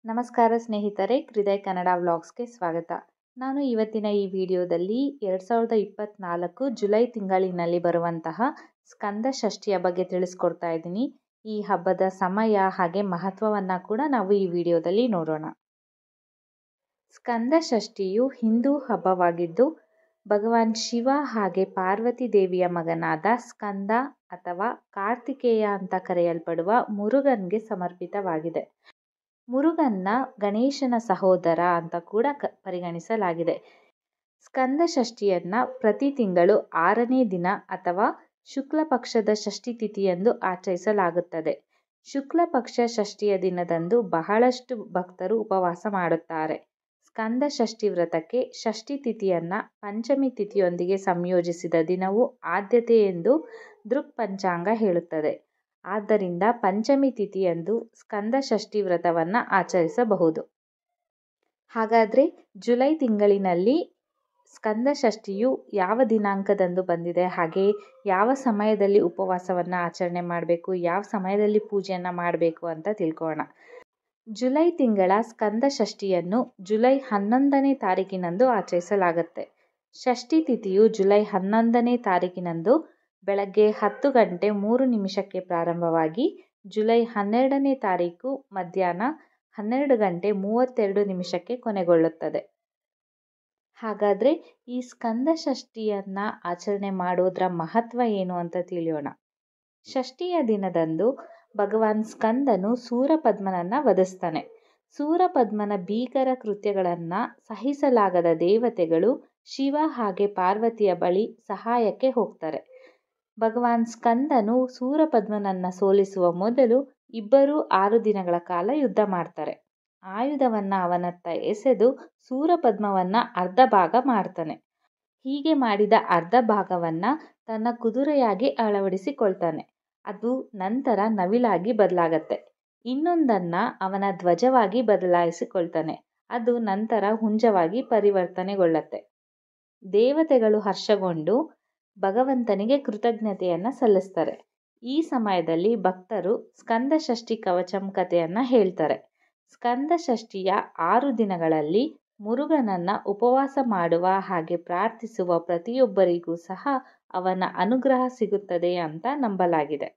ನಮಸ್ಕಾರ ಸ್ನೇಹಿತರೆ, ಹೃದಯ ಕನ್ನಡ ವ್ಲಾಗ್ಸ್ಗೆ ಸ್ವಾಗತ. ನಾನು ಇವತ್ತಿನ ಈ ವಿಡಿಯೋದಲ್ಲಿ 2024 ಜುಲೈ ತಿಂಗಳಿನಲ್ಲಿ ಬರುವಂತಹ ಸ್ಕಂದ ಷಷ್ಠಿಯ ಬಗ್ಗೆ ತಿಳಿಸ್ಕೊಡ್ತಾ ಇದ್ದೀನಿ. ಈ ಹಬ್ಬದ ಸಮಯ ಹಾಗೆ ಮಹತ್ವವನ್ನು ಕೂಡ ನಾವು ಈ ವಿಡಿಯೋದಲ್ಲಿ ನೋಡೋಣ. ಸ್ಕಂದ ಷಷ್ಠಿಯು ಹಿಂದೂ ಹಬ್ಬವಾಗಿದ್ದು ಭಗವಾನ್ ಶಿವ ಹಾಗೆ ಪಾರ್ವತಿ ದೇವಿಯ ಮಗನಾದ ಸ್ಕಂದ ಅಥವಾ ಕಾರ್ತಿಕೇಯ ಅಂತ ಕರೆಯಲ್ಪಡುವ ಮುರುಗನ್ಗೆ ಸಮರ್ಪಿತವಾಗಿದೆ. ಮುರುಗನ್ನ ಗಣೇಶನ ಸಹೋದರ ಅಂತ ಕೂಡ ಪರಿಗಣಿಸಲಾಗಿದೆ. ಸ್ಕಂದ ಷಷ್ಠಿಯನ್ನು ಪ್ರತಿ ತಿಂಗಳು 6ನೇ ದಿನ ಅಥವಾ ಶುಕ್ಲ ಪಕ್ಷದ ಷಷ್ಠಿ ತಿಥಿಯಂದು ಆಚರಿಸಲಾಗುತ್ತದೆ. ಶುಕ್ಲ ಪಕ್ಷ ಷಷ್ಠಿಯ ದಿನದಂದು ಬಹಳಷ್ಟು ಭಕ್ತರು ಉಪವಾಸ ಮಾಡುತ್ತಾರೆ. ಸ್ಕಂದ ಷಷ್ಠಿ ವ್ರತಕ್ಕೆ ಷಷ್ಠಿ ತಿಥಿಯನ್ನು ಪಂಚಮಿ ತಿಥಿಯೊಂದಿಗೆ ಸಂಯೋಜಿಸಿದ ದಿನವು ಆದ್ಯತೆ ಎಂದು ದೃಕ್ ಪಂಚಾಂಗ ಹೇಳುತ್ತದೆ. ಆದ್ದರಿಂದ ಪಂಚಮಿ ತಿಥಿಯಂದು ಸ್ಕಂದ ಷಷ್ಠಿ ವ್ರತವನ್ನು ಆಚರಿಸಬಹುದು. ಹಾಗಾದರೆ ಜುಲೈ ತಿಂಗಳಿನಲ್ಲಿ ಸ್ಕಂದ ಷಷ್ಠಿಯು ಯಾವ ದಿನಾಂಕದಂದು ಬಂದಿದೆ, ಹಾಗೆ ಯಾವ ಸಮಯದಲ್ಲಿ ಉಪವಾಸವನ್ನು ಆಚರಣೆ ಮಾಡಬೇಕು, ಯಾವ ಸಮಯದಲ್ಲಿ ಪೂಜೆಯನ್ನು ಮಾಡಬೇಕು ಅಂತ ತಿಳ್ಕೊಳ್ಳೋಣ. ಜುಲೈ ತಿಂಗಳ ಸ್ಕಂದ ಷಷ್ಠಿಯನ್ನು ಜುಲೈ 11ನೇ ತಾರೀಕಿನಂದು ಆಚರಿಸಲಾಗುತ್ತೆ. ಷಷ್ಠಿ ತಿಥಿಯು ಜುಲೈ 11ನೇ ತಾರೀಕಿನಂದು ಬೆಳಗ್ಗೆ 10 ಗಂಟೆ 3 ನಿಮಿಷಕ್ಕೆ ಪ್ರಾರಂಭವಾಗಿ ಜುಲೈ 12ನೇ ತಾರೀಕು ಮಧ್ಯಾಹ್ನ 12 ಗಂಟೆ 32 ನಿಮಿಷಕ್ಕೆ ಕೊನೆಗೊಳ್ಳುತ್ತದೆ. ಹಾಗಾದರೆ ಈ ಸ್ಕಂದ ಷಷ್ಠಿಯನ್ನು ಆಚರಣೆ ಮಾಡೋದರ ಮಹತ್ವ ಏನು ಅಂತ ತಿಳಿಯೋಣ. ಷಷ್ಠಿಯ ದಿನದಂದು ಭಗವಾನ್ ಸ್ಕಂದನು ಸೂರಪದ್ಮನನ್ನು ವಧಿಸ್ತಾನೆ. ಸೂರಪದ್ಮನ ಭೀಕರ ಕೃತ್ಯಗಳನ್ನು ಸಹಿಸಲಾಗದ ದೇವತೆಗಳು ಶಿವ ಹಾಗೆ ಪಾರ್ವತಿಯ ಬಳಿ ಸಹಾಯಕ್ಕೆ ಹೋಗ್ತಾರೆ. ಭಗವಾನ್ ಸ್ಕಂದನು ಸೂರಪದ್ಮನನ್ನು ಸೋಲಿಸುವ ಮೊದಲು ಇಬ್ಬರೂ 6 ದಿನಗಳ ಕಾಲ ಯುದ್ಧ ಮಾಡ್ತಾರೆ. ಆಯುಧವನ್ನು ಅವನತ್ತ ಎಸೆದು ಸೂರಪದ್ಮವನ್ನು ಅರ್ಧ ಭಾಗ ಮಾಡ್ತಾನೆ. ಹೀಗೆ ಮಾಡಿದ ಅರ್ಧ ಭಾಗವನ್ನು ತನ್ನ ಕುದುರೆಯಾಗಿ ಅಳವಡಿಸಿಕೊಳ್ತಾನೆ. ಅದು ನಂತರ ನವಿಲಾಗಿ ಬದಲಾಗತ್ತೆ. ಇನ್ನೊಂದನ್ನು ಅವನ ಧ್ವಜವಾಗಿ ಬದಲಾಯಿಸಿಕೊಳ್ತಾನೆ. ಅದು ನಂತರ ಹುಂಜವಾಗಿ ಪರಿವರ್ತನೆಗೊಳ್ಳುತ್ತೆ. ದೇವತೆಗಳು ಹರ್ಷಗೊಂಡು ಭಗವಂತನಿಗೆ ಕೃತಜ್ಞತೆಯನ್ನು ಸಲ್ಲಿಸ್ತಾರೆ. ಈ ಸಮಯದಲ್ಲಿ ಭಕ್ತರು ಸ್ಕಂದ ಷಷ್ಠಿ ಕವಚಂ ಕಥೆಯನ್ನು ಹೇಳ್ತಾರೆ. ಸ್ಕಂದ ಷಷ್ಠಿಯ 6 ದಿನಗಳಲ್ಲಿ ಮುರುಗನನ್ನು ಉಪವಾಸ ಮಾಡುವ ಹಾಗೆ ಪ್ರಾರ್ಥಿಸುವ ಪ್ರತಿಯೊಬ್ಬರಿಗೂ ಸಹ ಅವನ ಅನುಗ್ರಹ ಸಿಗುತ್ತದೆ ಅಂತ ನಂಬಲಾಗಿದೆ.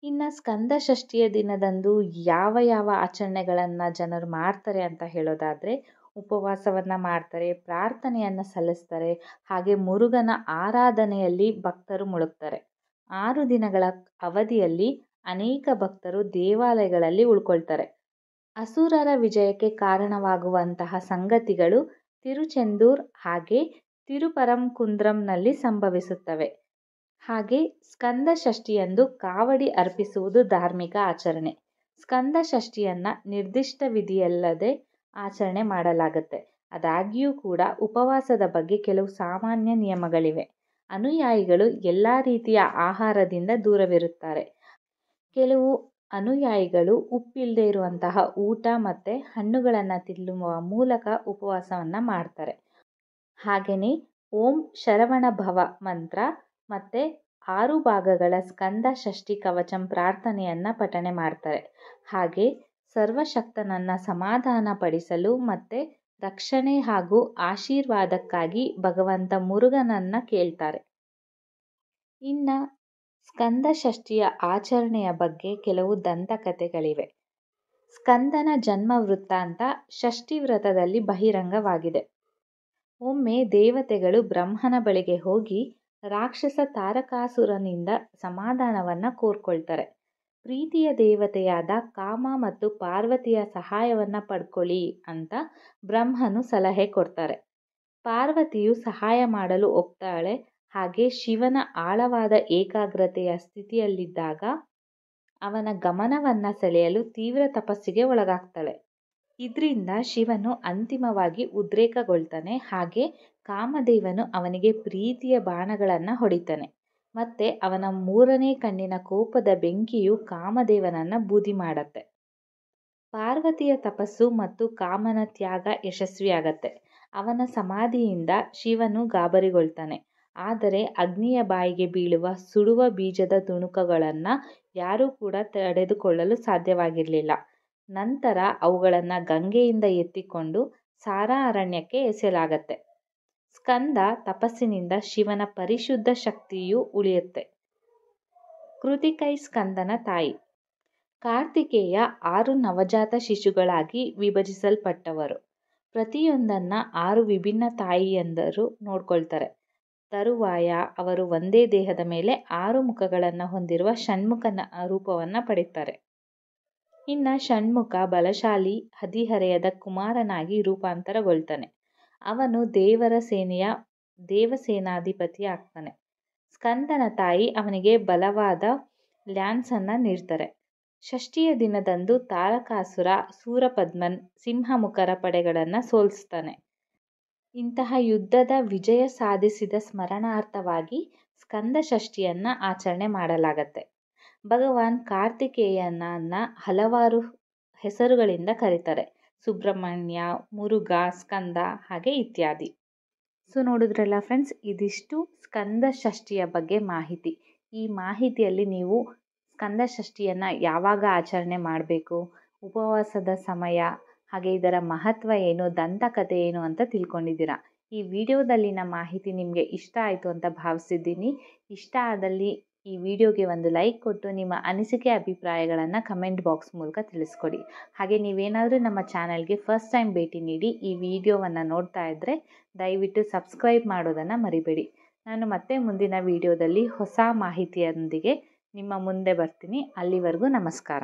ಇನ್ನು ಸ್ಕಂದ ಷಷ್ಠಿಯ ದಿನದಂದು ಯಾವ ಆಚರಣೆಗಳನ್ನು ಜನರು ಮಾಡ್ತಾರೆ ಅಂತ ಹೇಳೋದಾದರೆ, ಉಪವಾಸವನ್ನು ಮಾಡ್ತಾರೆ, ಪ್ರಾರ್ಥನೆಯನ್ನು ಸಲ್ಲಿಸ್ತಾರೆ, ಹಾಗೆ ಮುರುಗನ ಆರಾಧನೆಯಲ್ಲಿ ಭಕ್ತರು ಮುಳುಗ್ತಾರೆ. 6 ದಿನಗಳ ಅವಧಿಯಲ್ಲಿ ಅನೇಕ ಭಕ್ತರು ದೇವಾಲಯಗಳಲ್ಲಿ ಉಳ್ಕೊಳ್ತಾರೆ. ಅಸುರರ ವಿಜಯಕ್ಕೆ ಕಾರಣವಾಗುವಂತಹ ಸಂಗತಿಗಳು ತಿರುಚೆಂದೂರ್ ಹಾಗೆ ತಿರುಪರಂಕುಂದ್ರಂನಲ್ಲಿ ಸಂಭವಿಸುತ್ತವೆ. ಹಾಗೆ ಸ್ಕಂದ ಷಷ್ಠಿಯಂದು ಕಾವಡಿ ಅರ್ಪಿಸುವುದು ಧಾರ್ಮಿಕ ಆಚರಣೆ. ಸ್ಕಂದ ಷಷ್ಠಿಯನ್ನು ನಿರ್ದಿಷ್ಟ ವಿಧಿಯಲ್ಲದೆ ಆಚರಣೆ ಮಾಡಲಾಗುತ್ತೆ. ಆದಾಗ್ಯೂ ಕೂಡ ಉಪವಾಸದ ಬಗ್ಗೆ ಕೆಲವು ಸಾಮಾನ್ಯ ನಿಯಮಗಳಿವೆ. ಅನುಯಾಯಿಗಳು ಎಲ್ಲ ರೀತಿಯ ಆಹಾರದಿಂದ ದೂರವಿರುತ್ತಾರೆ. ಕೆಲವು ಅನುಯಾಯಿಗಳು ಉಪ್ಪಿಲ್ಲದೆ ಇರುವಂತಹ ಊಟ ಮತ್ತು ಹಣ್ಣುಗಳನ್ನು ತಿನ್ನುವ ಮೂಲಕ ಉಪವಾಸವನ್ನು ಮಾಡ್ತಾರೆ. ಹಾಗೆಯೇ ಓಂ ಶರವಣ ಭವ ಮಂತ್ರ ಮತ್ತು 6 ಭಾಗಗಳ ಸ್ಕಂದ ಷಷ್ಠಿ ಕವಚಂ ಪ್ರಾರ್ಥನೆಯನ್ನು ಪಠನೆ ಮಾಡ್ತಾರೆ. ಹಾಗೆ ಸರ್ವಶಕ್ತನನ್ನು ಸಮಾಧಾನ ಪಡಿಸಲು ಮತ್ತು ರಕ್ಷಣೆ ಹಾಗೂ ಆಶೀರ್ವಾದಕ್ಕಾಗಿ ಭಗವಂತ ಮುರುಗನನ್ನು ಕೇಳ್ತಾರೆ. ಇನ್ನು ಸ್ಕಂದ ಷಷ್ಠಿಯ ಆಚರಣೆಯ ಬಗ್ಗೆ ಕೆಲವು ದಂತಕಥೆಗಳಿವೆ. ಸ್ಕಂದನ ಜನ್ಮ ವೃತ್ತಾಂತ ಷಷ್ಠಿ ವ್ರತದಲ್ಲಿ ಬಹಿರಂಗವಾಗಿದೆ. ಒಮ್ಮೆ ದೇವತೆಗಳು ಬ್ರಹ್ಮನ ಬಳಿಗೆ ಹೋಗಿ ರಾಕ್ಷಸ ತಾರಕಾಸುರನಿಂದ ಸಮಾಧಾನವನ್ನು ಕೋರ್ಕೊಳ್ತಾರೆ. ಪ್ರೀತಿಯ ದೇವತೆಯಾದ ಕಾಮ ಮತ್ತು ಪಾರ್ವತಿಯ ಸಹಾಯವನ್ನು ಪಡ್ಕೊಳ್ಳಿ ಅಂತ ಬ್ರಹ್ಮನು ಸಲಹೆ ಕೊಡ್ತಾರೆ. ಪಾರ್ವತಿಯು ಸಹಾಯ ಮಾಡಲು ಒಪ್ತಾಳೆ. ಹಾಗೆ ಶಿವನ ಆಳವಾದ ಏಕಾಗ್ರತೆಯ ಸ್ಥಿತಿಯಲ್ಲಿದ್ದಾಗ ಅವನ ಗಮನವನ್ನು ಸೆಳೆಯಲು ತೀವ್ರ ತಪಸ್ಸಿಗೆ ಒಳಗಾಗ್ತಾಳೆ. ಇದರಿಂದ ಶಿವನು ಅಂತಿಮವಾಗಿ ಉದ್ರೇಕಗೊಳ್ತಾನೆ. ಹಾಗೆ ಕಾಮದೇವನು ಅವನಿಗೆ ಪ್ರೀತಿಯ ಬಾಣಗಳನ್ನು ಹೊಡಿತಾನೆ. ಮತ್ತು ಅವನ 3ನೇ ಕಣ್ಣಿನ ಕೋಪದ ಬೆಂಕಿಯು ಕಾಮದೇವನನ್ನು ಬೂದಿ ಮಾಡತ್ತೆ. ಪಾರ್ವತಿಯ ತಪಸ್ಸು ಮತ್ತು ಕಾಮನ ತ್ಯಾಗ ಯಶಸ್ವಿಯಾಗತ್ತೆ. ಅವನ ಸಮಾಧಿಯಿಂದ ಶಿವನು ಗಾಬರಿಗೊಳ್ತಾನೆ. ಆದರೆ ಅಗ್ನಿಯ ಬಾಯಿಗೆ ಬೀಳುವ ಸುಡುವ ಬೀಜದ ತುಣುಕುಗಳನ್ನು ಯಾರೂ ಕೂಡ ತಡೆದುಕೊಳ್ಳಲು ಸಾಧ್ಯವಾಗಿರಲಿಲ್ಲ. ನಂತರ ಅವುಗಳನ್ನು ಗಂಗೆಯಿಂದ ಎತ್ತಿಕೊಂಡು ಸಾರಾ ಅರಣ್ಯಕ್ಕೆ ಎಸೆಯಲಾಗತ್ತೆ. ಸ್ಕಂದ ತಪಸ್ಸಿನಿಂದ ಶಿವನ ಪರಿಶುದ್ಧ ಶಕ್ತಿಯು ಉಳಿಯುತ್ತೆ. ಕೃತಿಕೈ ಸ್ಕಂದನ ತಾಯಿ. ಕಾರ್ತಿಕೇಯ 6 ನವಜಾತ ಶಿಶುಗಳಾಗಿ ವಿಭಜಿಸಲ್ಪಟ್ಟವರು. ಪ್ರತಿಯೊಂದನ್ನು 6 ವಿಭಿನ್ನ ತಾಯಿಯಂದರು ನೋಡ್ಕೊಳ್ತಾರೆ. ತರುವಾಯ ಅವರು ಒಂದೇ ದೇಹದ ಮೇಲೆ 6 ಮುಖಗಳನ್ನು ಹೊಂದಿರುವ ಷಣ್ಮುಖನ ರೂಪವನ್ನು ಪಡೆಯುತ್ತಾರೆ. ಇನ್ನು ಷಣ್ಮುಖ ಬಲಶಾಲಿ ಹದಿಹರೆಯದ ಕುಮಾರನಾಗಿ ರೂಪಾಂತರಗೊಳ್ತಾನೆ. ಅವನು ದೇವರ ಸೇನೆಯ ದೇವಸೇನಾಧಿಪತಿ ಆಗ್ತಾನೆ. ಸ್ಕಂದನ ತಾಯಿ ಅವನಿಗೆ ಬಲವಾದ ಲ್ಯಾನ್ಸನ್ನು ನೀಡ್ತಾರೆ. ಷಷ್ಠಿಯ ದಿನದಂದು ತಾರಕಾಸುರ ಸೂರಪದ್ಮನ್ ಸಿಂಹಮುಖರ ಪಡೆಗಳನ್ನು ಸೋಲಿಸ್ತಾನೆ. ಇಂತಹ ಯುದ್ಧದ ವಿಜಯ ಸಾಧಿಸಿದ ಸ್ಮರಣಾರ್ಥವಾಗಿ ಸ್ಕಂದ ಷಷ್ಠಿಯನ್ನು ಆಚರಣೆ ಮಾಡಲಾಗತ್ತೆ. ಭಗವಾನ್ ಕಾರ್ತಿಕೇಯನನ್ನು ಹಲವಾರು ಹೆಸರುಗಳಿಂದ ಕರೀತಾರೆ. ಸುಬ್ರಹ್ಮಣ್ಯ, ಮುರುಘ, ಸ್ಕಂದ ಹಾಗೆ ಇತ್ಯಾದಿ. ಸೊ ನೋಡಿದ್ರಲ್ಲ ಫ್ರೆಂಡ್ಸ್, ಇದಿಷ್ಟು ಸ್ಕಂದ ಷಷ್ಠಿಯ ಬಗ್ಗೆ ಮಾಹಿತಿ. ಈ ಮಾಹಿತಿಯಲ್ಲಿ ನೀವು ಸ್ಕಂದ ಷಷ್ಠಿಯನ್ನು ಯಾವಾಗ ಆಚರಣೆ ಮಾಡಬೇಕು, ಉಪವಾಸದ ಸಮಯ, ಹಾಗೆ ಇದರ ಮಹತ್ವ ಏನು, ದಂತಕಥೆ ಏನು ಅಂತ ತಿಳ್ಕೊಂಡಿದ್ದೀರಾ. ಈ ವಿಡಿಯೋದಲ್ಲಿನ ಮಾಹಿತಿ ನಿಮಗೆ ಇಷ್ಟ ಆಯಿತು ಅಂತ ಭಾವಿಸಿದ್ದೀನಿ. ಇಷ್ಟ ಆದಲ್ಲಿ ಈ ವಿಡಿಯೋಗೆ ಒಂದು ಲೈಕ್ ಕೊಟ್ಟು ನಿಮ್ಮ ಅನಿಸಿಕೆ ಅಭಿಪ್ರಾಯಗಳನ್ನು ಕಮೆಂಟ್ ಬಾಕ್ಸ್ ಮೂಲಕ ತಿಳಿಸ್ಕೊಡಿ. ಹಾಗೆ ನೀವೇನಾದರೂ ನಮ್ಮ ಚಾನಲ್ಗೆ ಫಸ್ಟ್ ಟೈಮ್ ಭೇಟಿ ನೀಡಿ ಈ ವಿಡಿಯೋವನ್ನು ನೋಡ್ತಾ ಇದ್ದರೆ ದಯವಿಟ್ಟು ಸಬ್ಸ್ಕ್ರೈಬ್ ಮಾಡೋದನ್ನು ಮರಿಬೇಡಿ. ನಾನು ಮತ್ತೆ ಮುಂದಿನ ವಿಡಿಯೋದಲ್ಲಿ ಹೊಸ ಮಾಹಿತಿಯೊಂದಿಗೆ ನಿಮ್ಮ ಮುಂದೆ ಬರ್ತೀನಿ. ಅಲ್ಲಿವರೆಗೂ ನಮಸ್ಕಾರ.